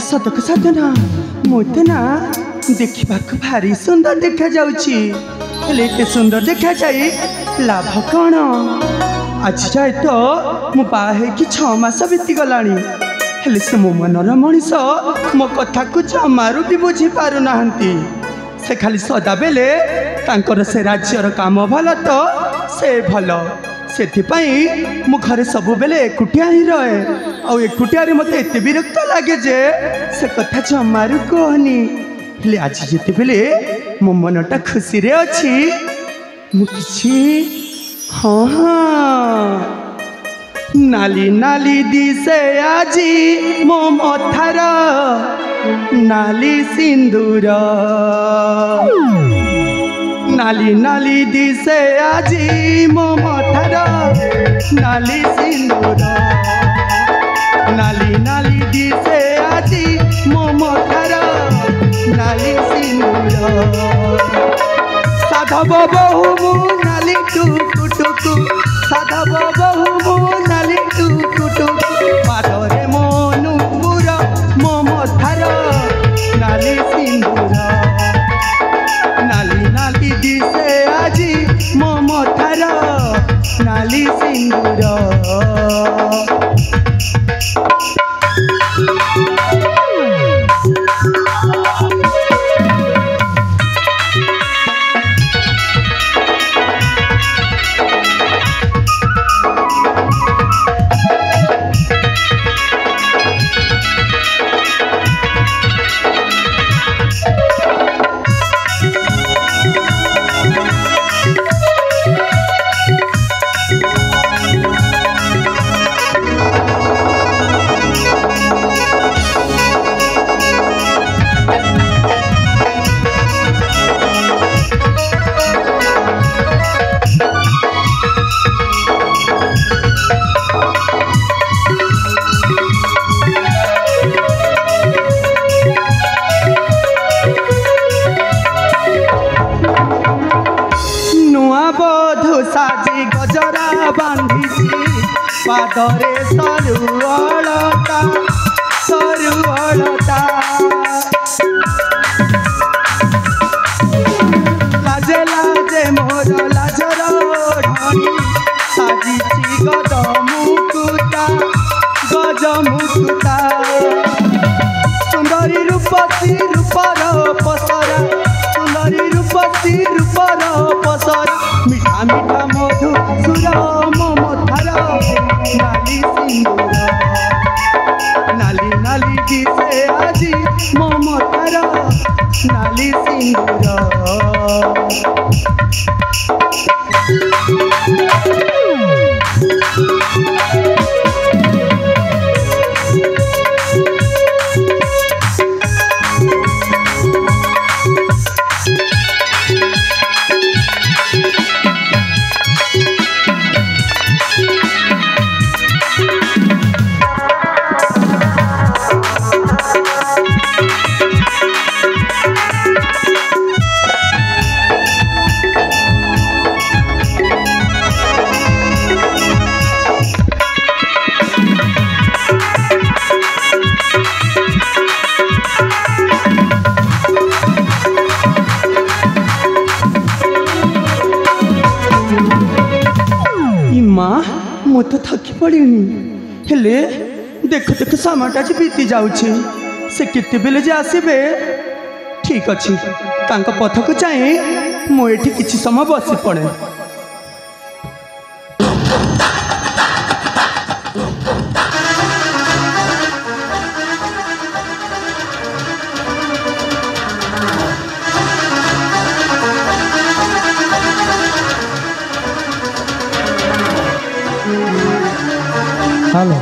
सतक साधना मत ना देखा भारी सुंदर देखा जाउची एते सुंदर देखा जाए लाभ कौन आज जाए तो मु बाहे कि 6 मास बीती गलानी हेले से मो मनर मनीष मो कथा को जमारू भी बुझी पारु नाहंती से खाली सदा बेले तांकर से राज्यर काम भल तो से भल से मु घरे सब बेले एकुटिया ही रहे आ एकुटिया मत एत विरक्त लगे जे से कथा जमारू कहनी हेले आज जिते बेले मो मनटा खुशी रे अच्छी मुझे हाँ हाँ नाली नाली दिसे आजी मो मथार नाली सिंदूर नाली नाली दिसे आजी मो मथार नाली सिंदूर नाली नाली दिसे आजी मो मथार नाली सिंदूर साधव बहु मु नाली टुकु टुकु साधव बहु मु नाली टुकु टुकु पादरे मो नुपुर मो मथार नाली सिंदूर नाली नाली दिसे आजी मो मथार नाली सिंदूर साजी गजरा बांधी पादरे सरू अलता लाजे लाजे मोर लाजर ढणी साजी गज मुकुता सुंदरी रूपसी रूपर पसरा सुंदरी रूपसी रूपर पसरा मिठा मिठा मधु सुर मो मथार नाली सिंदूर नाली नाली दिसे आजी मो मथार नाली सिंदूर माँ मु तो थकी पड़नी हेले देख देख समाटा जी बीती जाऊे से केते बेले जे आसबे ठीक अच्छे पथ को चाहे मुझे किसी समय बसी पड़े हेलो